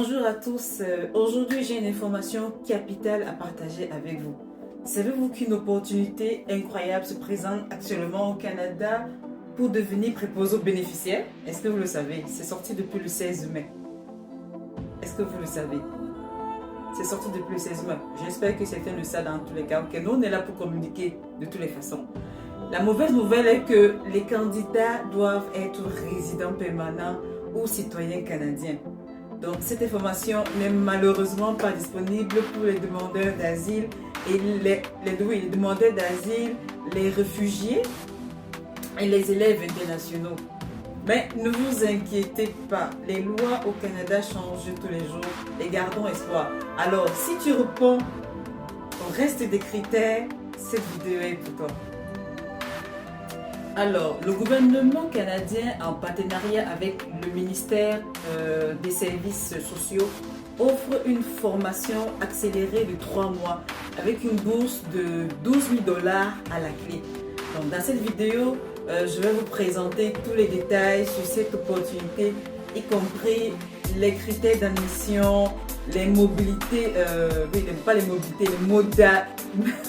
Bonjour à tous, aujourd'hui j'ai une information capitale à partager avec vous. Savez-vous qu'une opportunité incroyable se présente actuellement au Canada pour devenir préposé aux bénéficiaires? Est-ce que vous le savez? C'est sorti depuis le 16 mai. Est-ce que vous le savez? C'est sorti depuis le 16 mai. J'espère que certains le savent dans tous les cas. Ok, nous on est là pour communiquer de toutes les façons. La mauvaise nouvelle est que les candidats doivent être résidents permanents ou citoyens canadiens. Donc cette information n'est malheureusement pas disponible pour les demandeurs d'asile et les demandeurs d'asile, les réfugiés et les élèves internationaux. Mais ne vous inquiétez pas, les lois au Canada changent tous les jours et gardons espoir. Alors si tu réponds au reste des critères, cette vidéo est pour toi. Alors, le gouvernement canadien, en partenariat avec le ministère des Services sociaux, offre une formation accélérée de 3 mois avec une bourse de 12 000 $ à la clé. Donc, dans cette vidéo, je vais vous présenter tous les détails sur cette opportunité, y compris les critères d'admission, les mobilités, pas les mobilités, les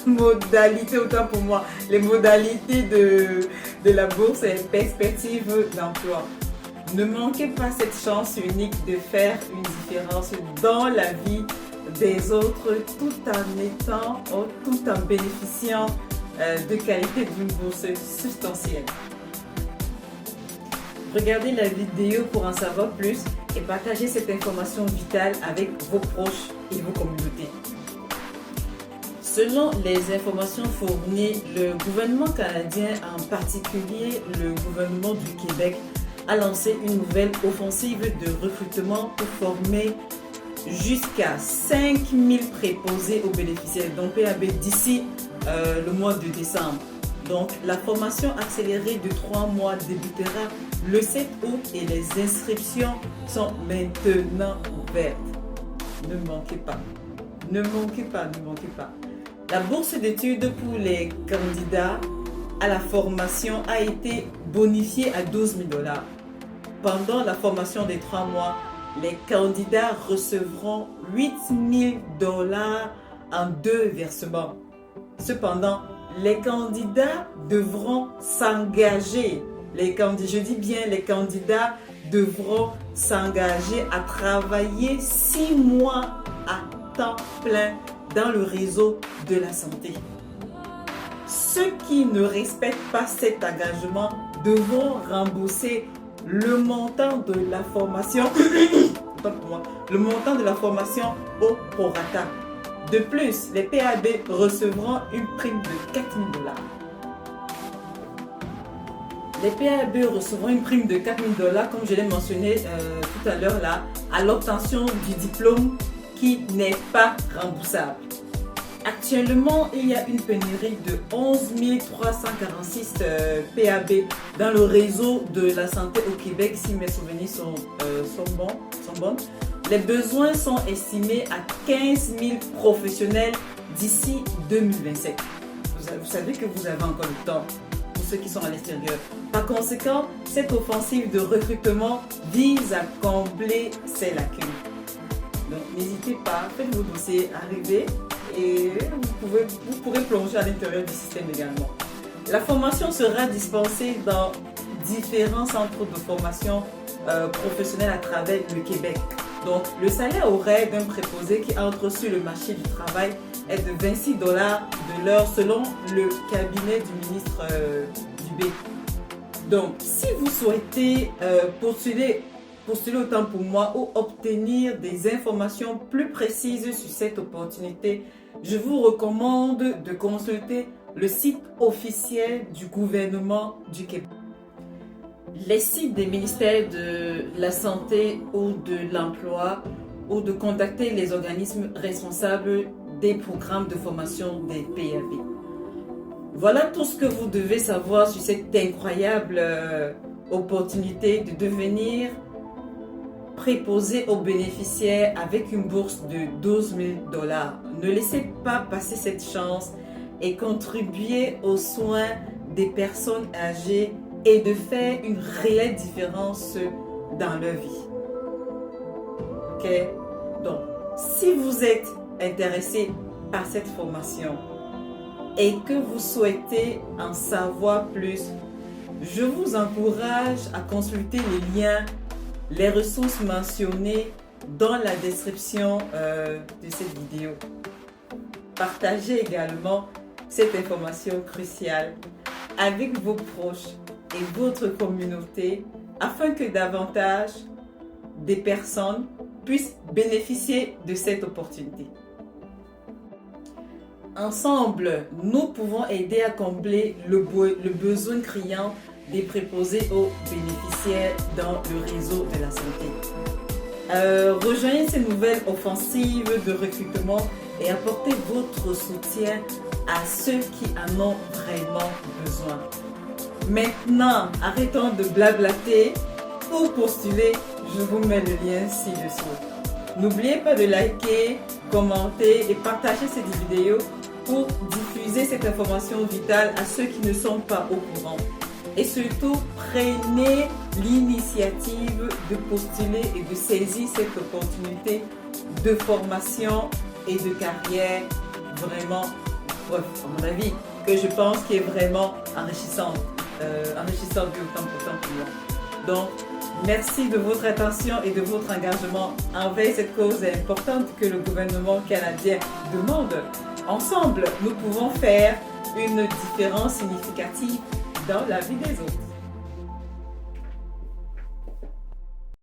modalités, autant pour moi, les modalités de la bourse et les perspectives d'emploi. Ne manquez pas cette chance unique de faire une différence dans la vie des autres tout en bénéficiant de qualité d'une bourse substantielle. Regardez la vidéo pour en savoir plus et partagez cette information vitale avec vos proches et vos communautés. Selon les informations fournies, le gouvernement canadien, en particulier le gouvernement du Québec, a lancé une nouvelle offensive de recrutement pour former jusqu'à 5 000 préposés aux bénéficiaires, donc PAB, d'ici le mois de décembre. Donc, la formation accélérée de 3 mois débutera le 7 août et les inscriptions sont maintenant ouvertes. Ne manquez pas, ne manquez pas, ne manquez pas. La bourse d'études pour les candidats à la formation a été bonifiée à 12 000 $. Pendant la formation des 3 mois, les candidats recevront 8 000 $ en 2 versements. Cependant, les candidats devront s'engager. Je dis bien, les candidats devront s'engager à travailler 6 mois à temps plein dans le réseau de la santé. Ceux qui ne respectent pas cet engagement devront rembourser le montant de la formation, le montant de la formation au prorata. De plus, les PAB recevront une prime de 4 000 $. Les PAB recevront une prime de 4 000 $, comme je l'ai mentionné tout à l'heure là, à l'obtention du diplôme qui n'est pas remboursable. Actuellement, il y a une pénurie de 11 346 PAB dans le réseau de la santé au Québec, si mes souvenirs sont bons. Les besoins sont estimés à 15 000 professionnels d'ici 2027. Vous savez que vous avez encore le temps pour ceux qui sont à l'extérieur. Par conséquent, cette offensive de recrutement vise à combler ces lacunes. Donc n'hésitez pas, faites vos dossiers arriver et vous pourrez plonger à l'intérieur du système également. La formation sera dispensée dans différents centres de formation professionnelle à travers le Québec. Donc, le salaire horaire d'un préposé qui entre sur le marché du travail est de 26 $ de l'heure selon le cabinet du ministre Dubé. Donc, si vous souhaitez postuler autant pour moi ou obtenir des informations plus précises sur cette opportunité, je vous recommande de consulter le site officiel du gouvernement du Québec. Les sites des ministères de la Santé ou de l'Emploi ou de contacter les organismes responsables des programmes de formation des PAB. Voilà tout ce que vous devez savoir sur cette incroyable opportunité de devenir préposé aux bénéficiaires avec une bourse de 12 000 $. Ne laissez pas passer cette chance et contribuez aux soins des personnes âgées et de faire une réelle différence dans leur vie. Ok? Donc, si vous êtes intéressé par cette formation et que vous souhaitez en savoir plus, je vous encourage à consulter les liens, les ressources mentionnées dans la description de cette vidéo. Partagez également cette information cruciale avec vos proches et votre communauté afin que davantage des personnes puissent bénéficier de cette opportunité. Ensemble, nous pouvons aider à combler le besoin criant des préposés aux bénéficiaires dans le réseau de la santé. Rejoignez ces nouvelles offensives de recrutement et apportez votre soutien à ceux qui en ont vraiment besoin. Maintenant, arrêtons de blablater. Pour postuler, je vous mets le lien ci-dessous. N'oubliez pas de liker, commenter et partager cette vidéo pour diffuser cette information vitale à ceux qui ne sont pas au courant. Et surtout, prenez l'initiative de postuler et de saisir cette opportunité de formation et de carrière vraiment, bref, à mon avis, que je pense qui est vraiment enrichissante de autant pour moi. Donc, merci de votre attention et de votre engagement envers cette cause importante que le gouvernement canadien demande. Ensemble, nous pouvons faire une différence significative dans la vie des autres.